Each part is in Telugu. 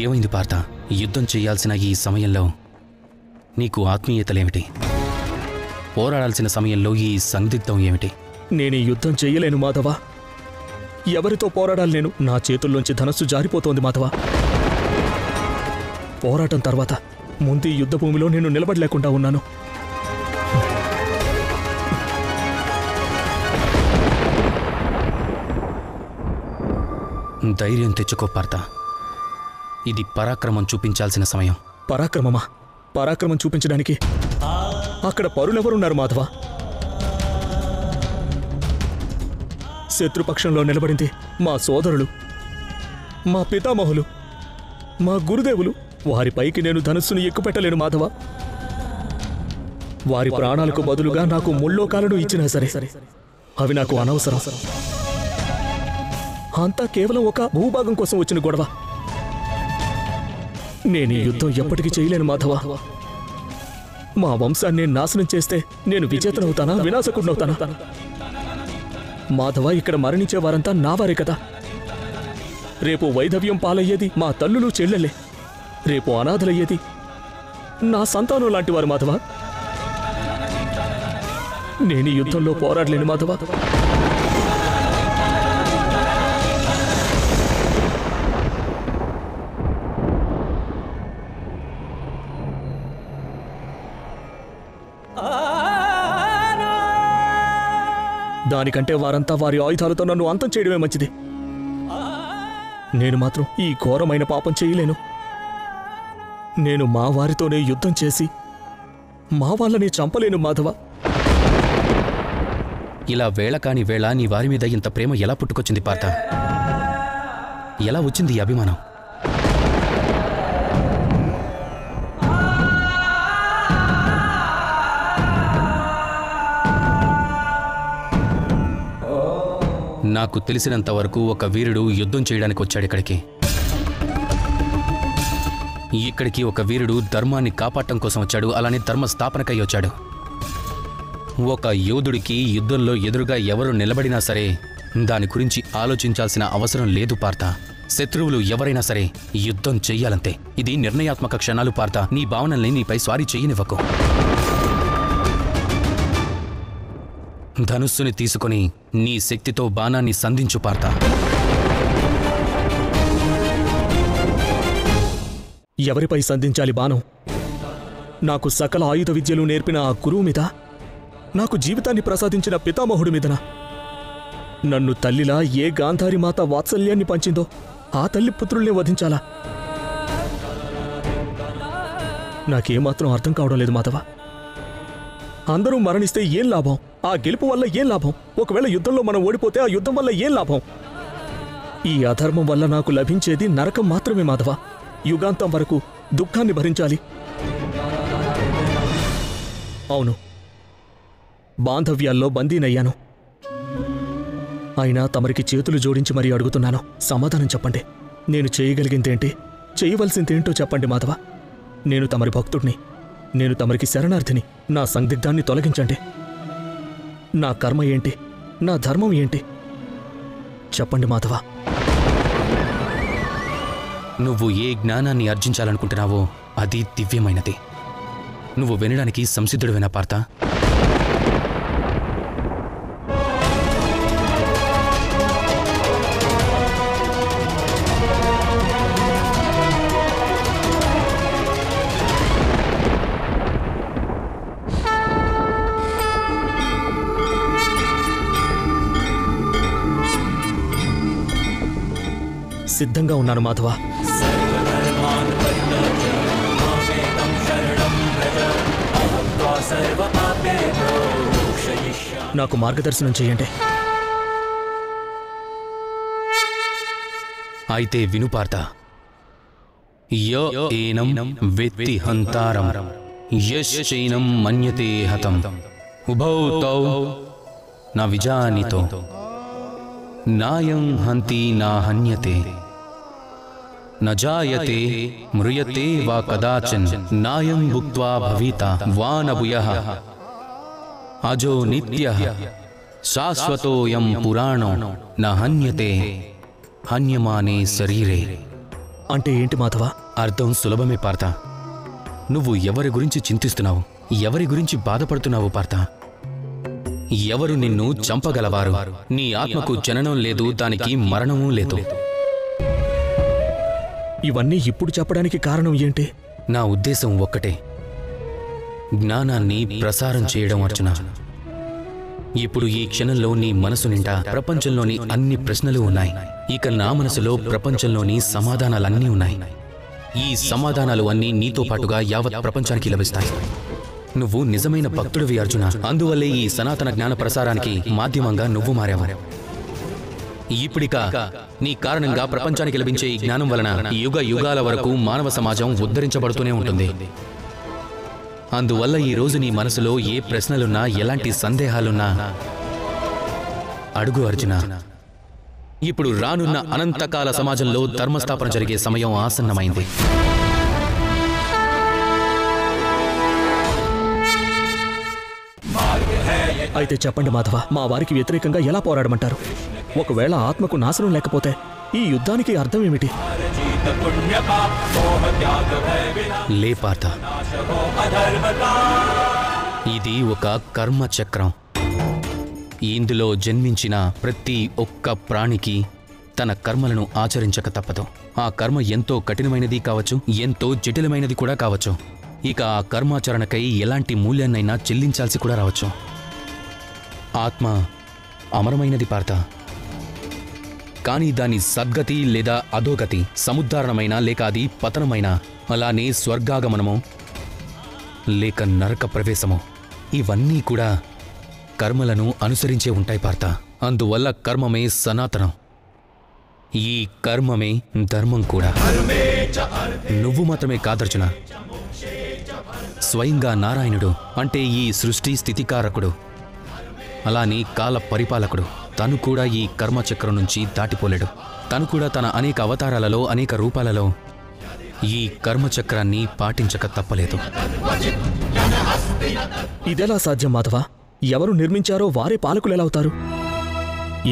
ఏమైంది పార్థ? యుద్ధం చేయాల్సిన ఈ సమయంలో నీకు ఆత్మీయతలేమిటి? పోరాడాల్సిన సమయంలో ఈ సందిగ్ధం ఏమిటి? నేను ఈ యుద్ధం చెయ్యలేను మాధవ. ఎవరితో పోరాడాలి నేను? నా చేతుల్లోంచి ధనస్సు జారిపోతోంది మాధవ. పోరాటం తర్వాత ముందు ఈ యుద్ధ భూమిలో నేను నిలబడలేకుండా ఉన్నాను. ధైర్యం తెచ్చుకో పార్థ. ఇది పరాక్రమం చూపించాల్సిన సమయం. పరాక్రమమా? పరాక్రమం చూపించడానికి అక్కడ పరులెవరున్నారు మాధవ? శత్రుపక్షంలో నిలబడింది మా సోదరులు, మా పితామహులు, మా గురుదేవులు. వారిపైకి నేను ధనుస్సును ఎక్కుపెట్టలేను మాధవ. వారి ప్రాణాలకు బదులుగా నాకు ముల్లోకాలను ఇచ్చినా సరే అవి నాకు అనవసరం. అంతా కేవలం ఒక భూభాగం కోసం వచ్చిన గొడవ. నేను ఈ యుద్ధం ఎప్పటికీ చేయలేను మాధవ. మా వంశాన్ని నాశనం చేస్తే నేను విజేతనవుతానా, వినాశకుడినవుతానా? మాధవ, ఇక్కడ మరణించే వారంతా నావారే కదా. రేపు వైధవ్యం పాలయ్యేది మా తల్లులు చెల్లెలే. రేపు అనాథలయ్యేది నా సంతానం లాంటివారు మాధవ. నేను ఈ యుద్ధంలో పోరాడలేను మాధవ. దానికంటే వారంతా వారి ఆయుధాలతో నన్ను అంతం చేయడమే మంచిది. నేను మాత్రం ఈ ఘోరమైన పాపం చేయలేను. నేను మా వారితోనే యుద్ధం చేసి మా వాళ్ళని చంపలేను మాధవ. ఇలా వేళ కాని వేళ నీ వారి మీద ఇంత ప్రేమ ఎలా పుట్టుకొచ్చింది పార్థ? ఎలా వచ్చింది ఈ అభిమానం? నాకు తెలిసినంత వరకు ఒక వీరుడు యుద్ధం చేయడానికి వచ్చాడు ఇక్కడికి ఒక వీరుడు ధర్మాన్ని కాపాడటం కోసం వచ్చాడు. అలానే ధర్మ స్థాపనకై వచ్చాడు. ఒక యోధుడికి యుద్ధంలో ఎదురుగా ఎవరు నిలబడినా సరే దాని గురించి ఆలోచించాల్సిన అవసరం లేదు పార్థ. శత్రువులు ఎవరైనా సరే యుద్ధం చెయ్యాలంతే. ఇది నిర్ణయాత్మక క్షణాలు పార్థ. నీ భావనల్ని నీపై స్వారీ చెయ్యనివ్వకు. ధనుస్సుని తీసుకొని నీ శక్తితో బాణాన్ని సంధించు పార్థ. ఎవరిపై సంధించాలి బాణం? నాకు సకల ఆయుధ విద్యలు నేర్పిన ఆ గురువు మీద? నాకు జీవితాన్ని ప్రసాదించిన పితామహుడి మీదనా? నన్ను తల్లిలా ఏ గాంధారి మాత వాత్సల్యాన్ని పంచిందో ఆ తల్లి పుత్రుల్ని వధించాలా? నాకేమాత్రం అర్థం కావడం లేదు మాధవ. అందరూ మరణిస్తే ఏం లాభం? ఆ గెలుపు వల్ల ఏం లాభం? ఒకవేళ యుద్ధంలో మనం ఓడిపోతే ఆ యుద్ధం వల్ల ఏం లాభం? ఈ అధర్మం వల్ల నాకు లభించేది నరకం మాత్రమే మాధవ. యుగాంతం వరకు దుఃఖాన్ని భరించాలి. అవును, బాంధవ్యాల్లో బందీనయ్యాను. అయినా తమరికి చేతులు జోడించి మరీ అడుగుతున్నాను, సమాధానం చెప్పండి. నేను చేయగలిగిందేంటి, చేయవలసిందేంటో చెప్పండి మాధవ. నేను తమరి భక్తుడిని, నేను తమరికి శరణార్థిని. నా సందిగ్ధాన్ని తొలగించండి. నా కర్మ ఏంటి, నా ధర్మం ఏంటి చెప్పండి మాధవ. నువ్వు ఏ జ్ఞానాన్ని ఆర్జించాలనుకుంటున్నావో అది దివ్యమైనది. నువ్వు వినడానికి సంసిద్ధుడివేనా పార్థ? సిద్ధంగా ఉన్నాను మాధవ. నాకు మార్గదర్శనం చేయండి. అయితే విను పార్థ. య ఏనం వేత్తి హంతారం యశ్చైనం మన్యతే హతం ఉభౌ తౌ న విజానితో నాయం హంతి నా హన్యతే న జాయతే మ్రియతే వా కదాచన్ నాయం భుక్త్వా భవితా వా న భూయః అజో నిత్యః శాశ్వతోయం పురాణో న హన్యతే హన్యమానే శరీరే. అంటే ఏంటి మాధవ? అర్థం సులభమే పార్థ. నువ్వు ఎవరి గురించి చింతిస్తున్నావు, ఎవరి గురించి బాధపడుతున్నావు పార్థ? ఎవరు నిన్ను చంపగలవారు? నీ ఆత్మకు జననం లేదు, దానికి మరణమూ లేదు. ఇవన్నీ ఇప్పుడు చెప్పడానికి కారణం ఏంటి? నా ఉద్దేశం ఒక్కటే, జ్ఞానాన్ని ప్రసారం చేయడం అర్జున. ఇప్పుడు ఈ క్షణంలో నీ మనసు నిండా ప్రపంచంలోని అన్ని ప్రశ్నలు ఉన్నాయి. ఇక నా మనసులో ప్రపంచంలోని సమాధానాలన్నీ ఉన్నాయి. ఈ సమాధానాలు అన్నీ నీతో పాటుగా యావత్ ప్రపంచానికి లభిస్తాయి. నువ్వు నిజమైన భక్తుడివి అర్జున. అందువల్లే ఈ సనాతన జ్ఞాన ప్రసారానికి మాధ్యమంగా నువ్వు మారావు. ఇప్పుడిక నీ కారణంగా ప్రపంచానికి లభించే ఈ జ్ఞానం వలన యుగ యుగాల వరకు మానవ సమాజం ఉద్ధరించబడుతూనే ఉంటుంది. అందువల్ల ఈ రోజు నీ మనసులో ఏ ప్రశ్నలున్నా, ఎలాంటి సందేహాలున్నా అడుగు అర్జున. ఇప్పుడు రానున్న అనంతకాల సమాజంలో ధర్మస్థాపన జరిగే సమయం ఆసన్నమైంది. అయితే చెప్పండి మాధవ, మా వారికి వ్యతిరేకంగా ఎలా పోరాడమంటారు? ఒకవేళ ఆత్మకు నాశనం లేకపోతే ఈ యుద్ధానికి అర్థం ఏమిటి? లే పార్థ, ఇది ఒక కర్మ చక్రం. ఇందులో జన్మించిన ప్రతి ఒక్క ప్రాణికి తన కర్మలను ఆచరించక తప్పదు. ఆ కర్మ ఎంతో కఠినమైనది కావచ్చు, ఎంతో జటిలమైనది కూడా కావచ్చు. ఇక ఆ కర్మాచరణకై ఎలాంటి మూల్యాన్నైనా చెల్లించాల్సి కూడా రావచ్చు. ఆత్మ అమరమైనది పార్థ. కానీ దాని సద్గతి లేదా అధోగతి, సముద్ధారణమైన లేక అది పతనమైన, అలానే స్వర్గాగమనము లేక నరక ప్రవేశము, ఇవన్నీ కూడా కర్మలను అనుసరించే ఉంటాయి పార్థ. అందువల్ల కర్మమే సనాతనం. ఈ కర్మమే ధర్మం కూడా. నువ్వు మాత్రమే కాదర్జున, స్వయంగా నారాయణుడు అంటే ఈ సృష్టి స్థితికారకుడు, అలానే కాల పరిపాలకుడు, తను కూడా ఈ కర్మచక్రం నుంచి దాటిపోలేడు. తను కూడా తన అనేక అవతారాలలో, అనేక రూపాలలో ఈ కర్మచక్రాన్ని పాటించక తప్పలేదు. ఇదెలా సాధ్యం మాధవ? ఎవరు నిర్మించారో వారే పాలకులు ఎలా అవుతారు?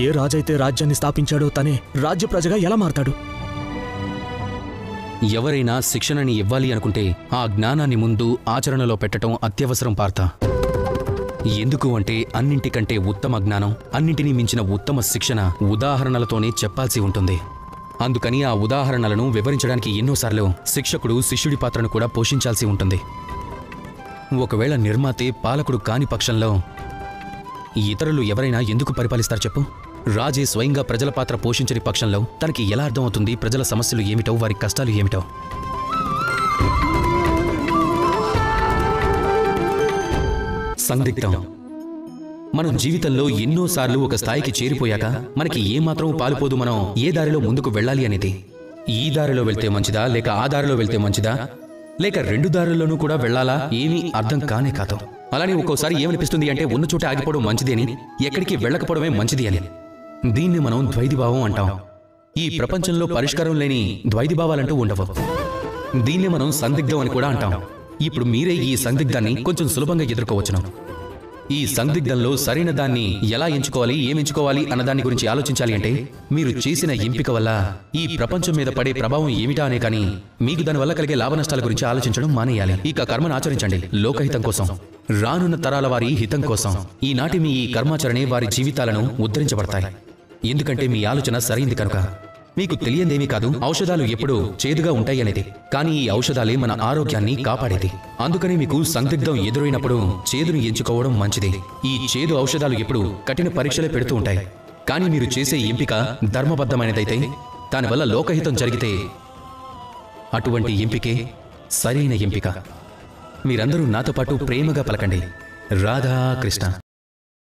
ఏ రాజైతే రాజ్యాన్ని స్థాపించాడో తనే రాజ్య ప్రజగా ఎలా మారతాడు? ఎవరైనా శిక్షణని ఇవ్వాలి అనుకుంటే ఆ జ్ఞానాన్ని ముందు ఆచరణలో పెట్టడం అత్యవసరం పార్థ. ఎందుకు అంటే అన్నింటికంటే ఉత్తమ జ్ఞానం, అన్నింటినీ మించిన ఉత్తమ శిక్షణ ఉదాహరణలతోనే చెప్పాల్సి ఉంటుంది. అందుకని ఆ ఉదాహరణలను వివరించడానికి ఎన్నోసార్లు శిక్షకుడు శిష్యుడి పాత్రను కూడా పోషించాల్సి ఉంటుంది. ఒకవేళ నిర్మాతే పాలకుడు కాని పక్షంలో ఇతరులు ఎవరైనా ఎందుకు పరిపాలిస్తారు చెప్పు? రాజే స్వయంగా ప్రజల పాత్ర పోషించని పక్షంలో తనకి ఎలా అర్థమవుతుంది ప్రజల సమస్యలు ఏమిటో, వారి కష్టాలు ఏమిటో? సందిగ్ధం. మనం జీవితంలో ఎన్నోసార్లు ఒక స్థాయికి చేరిపోయాక మనకి ఏమాత్రం పాలుపోదు మనం ఏ దారిలో ముందుకు వెళ్ళాలి అనేది. ఈ దారిలో వెళ్తే మంచిదా, లేక ఆ దారిలో వెళ్తే మంచిదా, లేక రెండు దారుల్లోనూ కూడా వెళ్ళాలా, ఏమీ అర్థం కానే కాదు. అలానే ఒక్కోసారి ఏమనిపిస్తుంది అంటే ఉన్న చోట ఆగిపోవడం మంచిది అని, ఎక్కడికి వెళ్ళకపోవడమే మంచిది అని. దీన్ని మనం ద్వైధిభావం అంటాం. ఈ ప్రపంచంలో పరిష్కారం లేని ద్వైధిభావాలంటూ ఉండవు. దీన్నే మనం సందిగ్ధం అని కూడా అంటాం. ఇప్పుడు మీరే ఈ సందిగ్ధాన్ని కొంచెం సులభంగా ఎదుర్కోవచ్చును. ఈ సందిగ్ధంలో సరైన దాన్ని ఎలా ఎంచుకోవాలి, ఏమెంచుకోవాలి అన్నదాన్ని గురించి ఆలోచించాలి అంటే మీరు చేసిన ఎంపిక వల్ల ఈ ప్రపంచం మీద పడే ప్రభావం ఏమిటా అనే కానీ మీకు దానివల్ల కలిగే లాభ నష్టాల గురించి ఆలోచించడం మానేయాలి. ఇక కర్మను ఆచరించండి లోకహితం కోసం, రానున్న తరాల వారి హితం కోసం. ఈనాటి మీ ఈ కర్మాచరణే వారి జీవితాలను ఉద్ధరించబడతాయి. ఎందుకంటే మీ ఆలోచన సరైంది కనుక. మీకు తెలియందేమీ కాదు, ఔషధాలు ఎప్పుడూ చేదుగా ఉంటాయి అనేది. కానీ ఈ ఔషధాలే మన ఆరోగ్యాన్ని కాపాడేది. అందుకని మీకు సందిగ్ధం ఎదురైనప్పుడు చేదును ఎంచుకోవడం మంచిది. ఈ చేదు ఔషధాలు ఎప్పుడు కఠిన పరీక్షలే పెడుతూ ఉంటాయి. కానీ మీరు చేసే ఎంపిక ధర్మబద్ధమైనదైతే, దానివల్ల లోకహితం జరిగితే అటువంటి ఎంపికే సరైన ఎంపిక. మీరందరూ నాతో పాటు ప్రేమగా పలకండి, రాధా కృష్ణ.